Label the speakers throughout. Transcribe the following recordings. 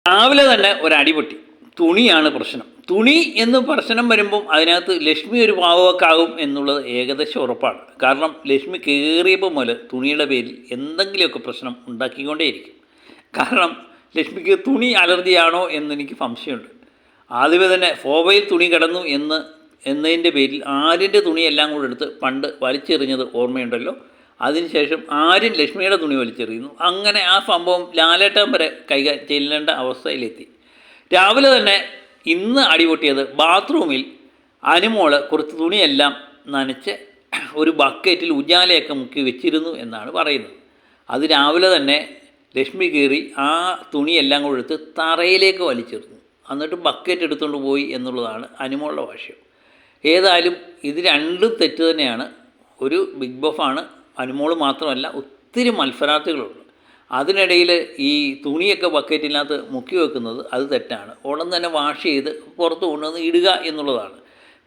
Speaker 1: രാവിലെ തന്നെ ഒരടിപൊട്ടി. തുണിയാണ് പ്രശ്നം. തുണി എന്ന് പ്രശ്നം വരുമ്പം അതിനകത്ത് ലക്ഷ്മി ഒരു പാവമൊക്കെ ആകും എന്നുള്ളത് ഏകദേശം ഉറപ്പാണ്. കാരണം ലക്ഷ്മി കയറിയപ്പോൾ മുതൽ തുണിയുടെ പേരിൽ എന്തെങ്കിലുമൊക്കെ പ്രശ്നം ഉണ്ടാക്കിക്കൊണ്ടേയിരിക്കും. കാരണം ലക്ഷ്മിക്ക് തുണി അലർജിയാണോ എന്നെനിക്ക് സംശയമുണ്ട്. ആദ്യമേ തന്നെ ഫോബയിൽ തുണി കിടന്നു എന്നതിൻ്റെ പേരിൽ ആര്യൻ്റെ തുണിയെല്ലാം കൂടെ എടുത്ത് പണ്ട് വലിച്ചെറിഞ്ഞത് ഓർമ്മയുണ്ടല്ലോ. അതിനുശേഷം ആര്യൻ ലക്ഷ്മിയുടെ തുണി വലിച്ചെറിയുന്നു. അങ്ങനെ ആ സംഭവം ലാലേട്ടൻ വരെ ചെല്ലേണ്ട അവസ്ഥയിലെത്തി. രാവിലെ തന്നെ ഇന്ന് അടിപൊട്ടിയത് ബാത്റൂമിൽ അനുമോള് കുറച്ച് തുണിയെല്ലാം നനച്ച് ഒരു ബക്കറ്റിൽ ഉജാലയൊക്കെ മുക്കി വെച്ചിരുന്നു എന്നാണ് പറയുന്നത്. അത് രാവിലെ തന്നെ ലക്ഷ്മി കയറി ആ തുണിയെല്ലാം കൂടെ എടുത്ത് തറയിലേക്ക് വലിച്ചെറിഞ്ഞു. എന്നിട്ട് ബക്കറ്റ് എടുത്തുകൊണ്ട് പോയി എന്നുള്ളതാണ് അനുമോളുടെ ഭാഷ്യം. ഏതായാലും ഇത് രണ്ടും തെറ്റ് തന്നെയാണ്. ഒരു ബിഗ് ബോസാണ്. അനുമോൾ മാത്രമല്ല, ഒത്തിരി മത്സരാർത്ഥികളുണ്ട്. അതിനിടയിൽ ഈ തുണിയൊക്കെ ബക്കറ്റിനകത്ത് മുക്കി വെക്കുന്നത് അത് തെറ്റാണ്. ഉടൻ തന്നെ വാഷ് ചെയ്ത് പുറത്ത് കൊണ്ടുവന്ന് ഇടുക എന്നുള്ളതാണ്.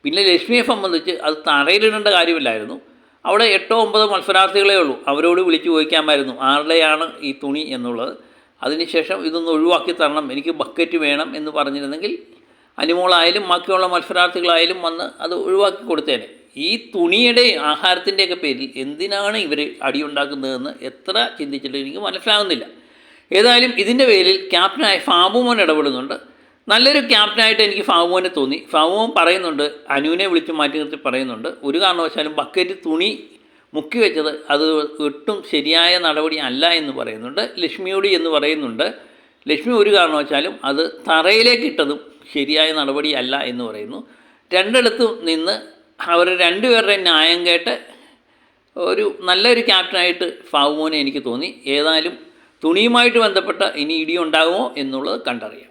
Speaker 1: പിന്നെ ലക്ഷ്മിയെ സംബന്ധിച്ച് അത് തറയിലിടേണ്ട കാര്യമില്ലായിരുന്നു. അവിടെ 8-9 മത്സരാർത്ഥികളേ ഉള്ളൂ. അവരോട് വിളിച്ച് ചോദിക്കാമായിരുന്നു ആരുടെയാണ് ഈ തുണി എന്നുള്ളത്. അതിനുശേഷം ഇതൊന്ന് ഒഴിവാക്കി തരണം, എനിക്ക് ബക്കറ്റ് വേണം എന്ന് പറഞ്ഞിരുന്നെങ്കിൽ അനുമോളായാലും ബാക്കിയുള്ള മത്സരാർത്ഥികളായാലും വന്ന് അത് ഒഴിവാക്കി കൊടുത്തേനെ. ഈ തുണിയുടെ ആഹാരത്തിൻ്റെയൊക്കെ പേരിൽ എന്തിനാണ് ഇവർ അടിയുണ്ടാക്കുന്നതെന്ന് എത്ര ചിന്തിച്ചിട്ട് എനിക്ക് മനസ്സിലാകുന്നില്ല. ഏതായാലും ഇതിൻ്റെ പേരിൽ ക്യാപ്റ്റനായ ഫാബുമോൻ ഇടപെടുന്നുണ്ട്. നല്ലൊരു ക്യാപ്റ്റനായിട്ട് എനിക്ക് ഫാബുമോനെ തോന്നി. ഫാബുമോൻ പറയുന്നുണ്ട്, അനുവിനെ വിളിച്ച് മാറ്റി നിർത്തി പറയുന്നുണ്ട്, ഒരു കാരണവശാലും ബക്കറ്റ് തുണി മുക്കി വെച്ചത് അത് ഒട്ടും ശരിയായ നടപടി അല്ല എന്ന് പറയുന്നുണ്ട്. ലക്ഷ്മിയോട് എന്ന് പറയുന്നുണ്ട്. ലക്ഷ്മി ഒരു കാരണവശാലും അത് തറയിലേക്ക് ഇട്ടതും ശരിയായ നടപടി അല്ല എന്ന് പറയുന്നു. രണ്ടിടത്തും നിന്ന് അവർ രണ്ടുപേരുടെ ന്യായം കേട്ട് ഒരു നല്ലൊരു ക്യാപ്റ്റനായിട്ട് ഫാബുമോനെ എനിക്ക് തോന്നി. ഏതായാലും തുണിയുമായിട്ട് ബന്ധപ്പെട്ട ഇനി ഇടിയുണ്ടാകുമോ എന്നുള്ളത് കണ്ടറിയാം.